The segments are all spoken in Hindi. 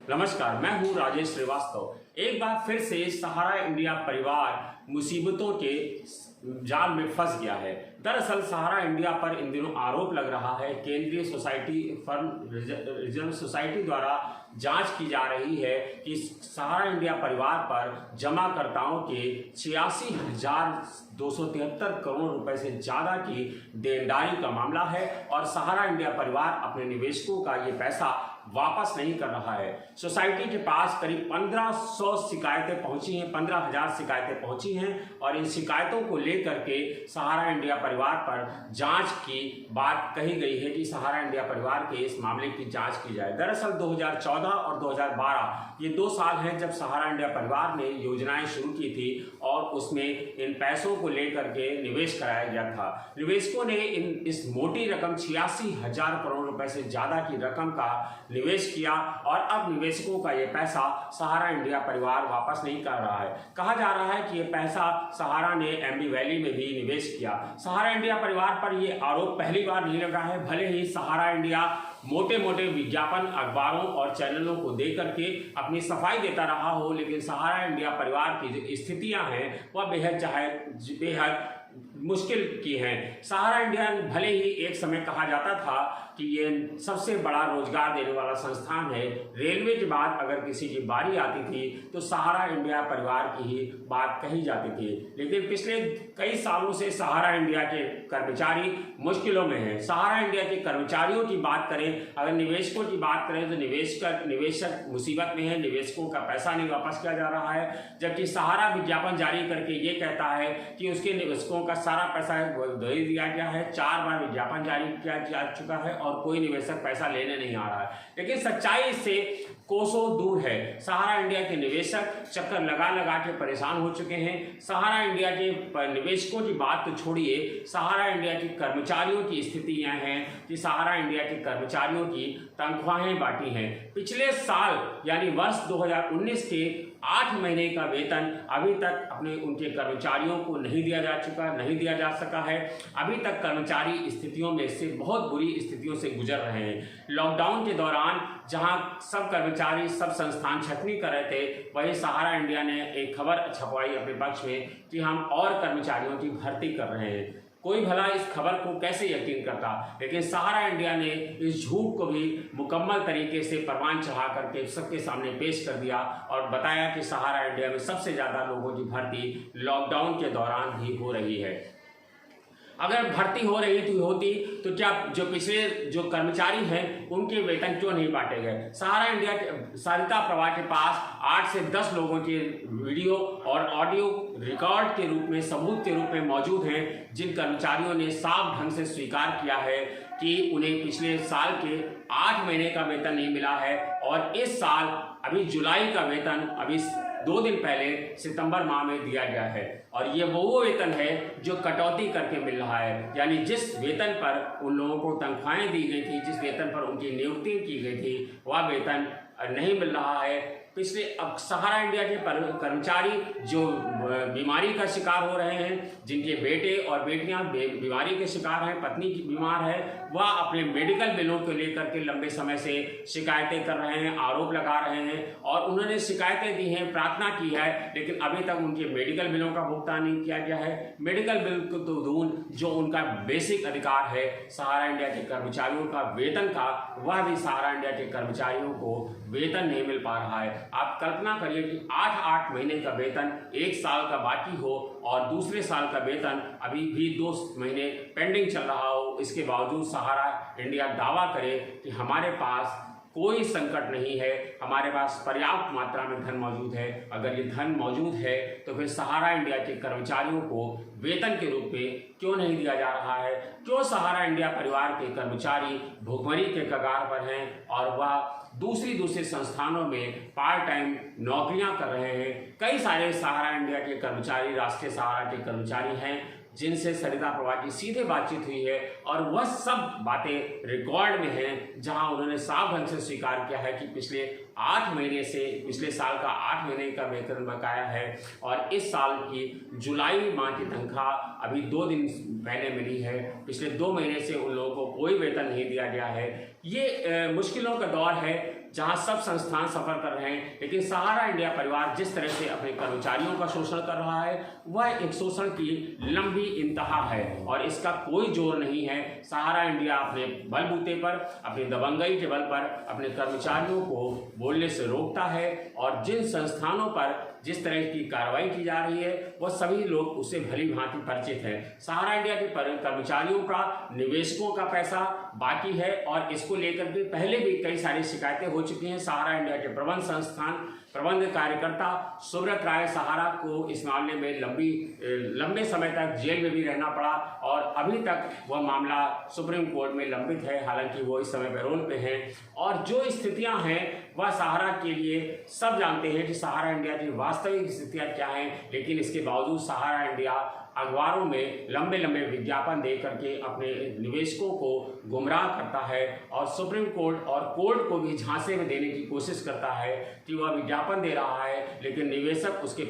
नमस्कार, मैं हूं राजेश श्रीवास्तव। एक बार फिर से सहारा इंडिया परिवार मुसीबतों के जाल में फंस गया है। दरअसल सहारा इंडिया पर इन दिनों आरोप लग रहा है केंद्रीय सोसाइटी फर्म रीजनल सोसाइटी द्वारा जांच की जा रही है कि सहारा इंडिया परिवार पर जमाकर्ताओं के 86,273 करोड़ रुपए से ज़्यादा की देनदारी का मामला है और सहारा इंडिया परिवार अपने निवेशकों का ये पैसा वापस नहीं कर रहा है। सोसाइटी के पास करीब 1500 शिकायतें पहुंची हैं, 15,000 शिकायतें पहुंची हैं और इन शिकायतों को लेकर के सहारा इंडिया परिवार पर जांच की बात कही गई है कि सहारा इंडिया परिवार के इस मामले की जांच की जाए। दरअसल 2014 और 2012 ये 2 साल हैं जब सहारा इंडिया परिवार ने योजनाएं शुरू की थी और उसमें इन पैसों को लेकर के निवेश कराया गया था। निवेशकों ने इस मोटी रकम 86,000 करोड़ रुपए से ज़्यादा की रकम का निवेश किया और अब निवेशकों का ये पैसा सहारा इंडिया परिवार वापस नहीं कर रहा है। कहा जा रहा है कि ये पैसा सहारा ने एमबी वैली में भी निवेश किया। सहारा इंडिया परिवार पर ये आरोप पहली बार नहीं लगा है। भले ही सहारा इंडिया मोटे मोटे विज्ञापन अखबारों और चैनलों को दे करके अपनी सफाई देता रहा हो, लेकिन सहारा इंडिया परिवार की जो स्थितियां हैं वह बेहद मुश्किल की हैं। सहारा इंडिया भले ही एक समय कहा जाता था कि ये सबसे बड़ा रोजगार देने वाला संस्थान है, रेलवे के बाद अगर किसी की बारी आती थी तो सहारा इंडिया परिवार की ही बात कही जाती थी, लेकिन पिछले कई सालों से सहारा इंडिया के कर्मचारी मुश्किलों में हैं। सहारा इंडिया के कर्मचारियों की बात करें, अगर निवेशकों की बात करें तो निवेशक मुसीबत में है, निवेशकों का पैसा नहीं वापस किया जा रहा है, जबकि सहारा विज्ञापन जारी करके ये कहता है कि उसके निवेशकों का सारा पैसा दे दिया गया है। 4 बार विज्ञापन जारी किया जा चुका है और कोई निवेशक पैसा लेने नहीं आ रहा है, लेकिन सच्चाई से कोसों दूर है। सहारा इंडिया के निवेशक चक्कर लगा लगा के परेशान हो चुके हैं। सहारा इंडिया के निवेशकों की बात तो छोड़िए, सहारा इंडिया के कर्मचारियों की स्थिति यह है कि सहारा इंडिया के कर्मचारियों की तनख्वाहें बांटी हैं। पिछले साल यानी वर्ष 2019 के 8 महीने का वेतन अभी तक उनके कर्मचारियों को नहीं दिया जा सका है। अभी तक कर्मचारी स्थितियों में से बहुत बुरी स्थितियों से गुजर रहे हैं। लॉकडाउन के दौरान जहां सब कर्मचारी सब संस्थान छटनी कर रहे थे, वहीं सहारा इंडिया ने एक खबर छपवाई अपने पक्ष में कि हम और कर्मचारियों की भर्ती कर रहे हैं। कोई भला इस खबर को कैसे यकीन करता, लेकिन सहारा इंडिया ने इस झूठ को भी मुकम्मल तरीके से परवान चढ़ा करके सबके सामने पेश कर दिया और बताया कि सहारा इंडिया में सबसे ज़्यादा लोगों की भर्ती लॉकडाउन के दौरान ही हो रही है। अगर भर्ती हो रही होती तो क्या जो कर्मचारी हैं उनके वेतन क्यों नहीं बांटे गए? सहारा इंडिया के सरिता प्रभा के पास 8 से 10 लोगों के वीडियो और ऑडियो रिकॉर्ड के रूप में सबूत के रूप में मौजूद हैं, जिन कर्मचारियों ने साफ ढंग से स्वीकार किया है कि उन्हें पिछले साल के 8 महीने का वेतन नहीं मिला है और इस साल अभी जुलाई का वेतन अभी 2 दिन पहले सितंबर माह में दिया गया है और ये वो वेतन है जो कटौती करके मिल रहा है। यानी जिस वेतन पर उन लोगों को तनख्वाहें दी गई थी, जिस वेतन पर उनकी नियुक्ति की गई थी, वह वेतन नहीं मिल रहा है। पिछले अब सहारा इंडिया के कर्मचारी जो बीमारी का शिकार हो रहे हैं, जिनके बेटे और बेटियां बीमारी के शिकार हैं, पत्नी की बीमार है, वह अपने मेडिकल बिलों को लेकर के लंबे समय से शिकायतें कर रहे हैं, आरोप लगा रहे हैं और उन्होंने शिकायतें दी हैं, प्रार्थना की है, लेकिन अभी तक उनके मेडिकल बिलों का भुगतान नहीं किया गया है। मेडिकल बिल को तो दूर, जो उनका बेसिक अधिकार है सहारा इंडिया के कर्मचारियों का वेतन का, वह भी सहारा इंडिया के कर्मचारियों को वेतन नहीं मिल पा रहा है। आप कल्पना करिए कि 8 महीने का वेतन 1 साल का बाकी हो और दूसरे साल का वेतन अभी भी 2 महीने पेंडिंग चल रहा हो, इसके बावजूद सहारा इंडिया दावा करे कि हमारे पास कोई संकट नहीं है, हमारे पास पर्याप्त मात्रा में धन मौजूद है। अगर ये धन मौजूद है तो फिर सहारा इंडिया के कर्मचारियों को वेतन के रूप में क्यों नहीं दिया जा रहा है? क्यों सहारा इंडिया परिवार के कर्मचारी भुखमरी के कगार पर हैं और वह दूसरी संस्थानों में पार्ट टाइम नौकरियां कर रहे हैं? कई सारे सहारा इंडिया के कर्मचारी राष्ट्रीय सहारा के कर्मचारी हैं जिनसे सरिता प्रभा की सीधे बातचीत हुई है और वह सब बातें रिकॉर्ड में हैं, जहां उन्होंने साफ ढंग से स्वीकार किया है कि पिछले 8 महीने से पिछले साल का 8 महीने का वेतन बकाया है और इस साल की जुलाई माह की तनख्वाह अभी 2 दिन पहले मिली है। पिछले 2 महीने से उन लोगों को कोई वेतन नहीं दिया गया है। ये मुश्किलों का दौर है। जहां सब संस्थान सफर कर रहे हैं, लेकिन सहारा इंडिया परिवार जिस तरह से अपने कर्मचारियों का शोषण कर रहा है वह एक शोषण की लंबी इंतहा है और इसका कोई जोर नहीं है। सहारा इंडिया अपने बलबूते पर, अपनी दबंगई के बल पर अपने कर्मचारियों को बोलने से रोकता है और जिन संस्थानों पर जिस तरह की कार्रवाई की जा रही है वह सभी लोग उससे भली भांति परिचित हैं। सहारा इंडिया के कर्मचारियों का, निवेशकों का पैसा बाकी है और इसको लेकर के पहले भी कई सारी शिकायतें हो चुकी हैं। सहारा इंडिया के प्रबंध कार्यकर्ता सुब्रत राय सहारा को इस मामले में लंबे समय तक जेल में भी रहना पड़ा और अभी तक वह मामला सुप्रीम कोर्ट में लंबित है, हालांकि वो इस समय पैरोल पे हैं। और जो स्थितियां हैं वह सहारा के लिए सब जानते हैं कि सहारा इंडिया की वास्तविक स्थितियां क्या हैं, लेकिन इसके बावजूद सहारा इंडिया अखबारों में लंबे लंबे विज्ञापन दे करके अपने निवेशकों को गुमराह करता है और सुप्रीम कोर्ट और कोर्ट को भी झांसे में देने की कोशिश करता है कि वह विज्ञापन दे रहा है, लेकिन निवेशक उससे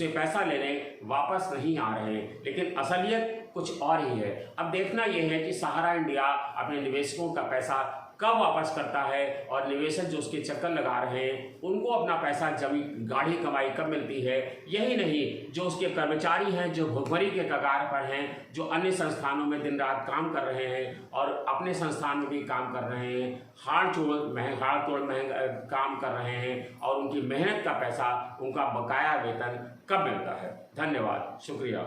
पैसा लेने वापस नहीं आ रहे हैं। लेकिन असलियत कुछ और ही है। अब देखना यह है कि सहारा इंडिया अपने निवेशकों का पैसा कब वापस करता है और निवेशक जो उसके चक्कर लगा रहे हैं उनको अपना पैसा गाढ़ी कमाई कब मिलती है। यही नहीं, जो उसके कर्मचारी हैं जो भुखमरी के कगार पर हैं, जो अन्य संस्थानों में दिन रात काम कर रहे हैं और अपने संस्थान में भी काम कर रहे हैं, हाड़ तोड़ महंगा काम कर रहे हैं और उनकी मेहनत का पैसा, उनका बकाया वेतन कब मिलता है। धन्यवाद, शुक्रिया।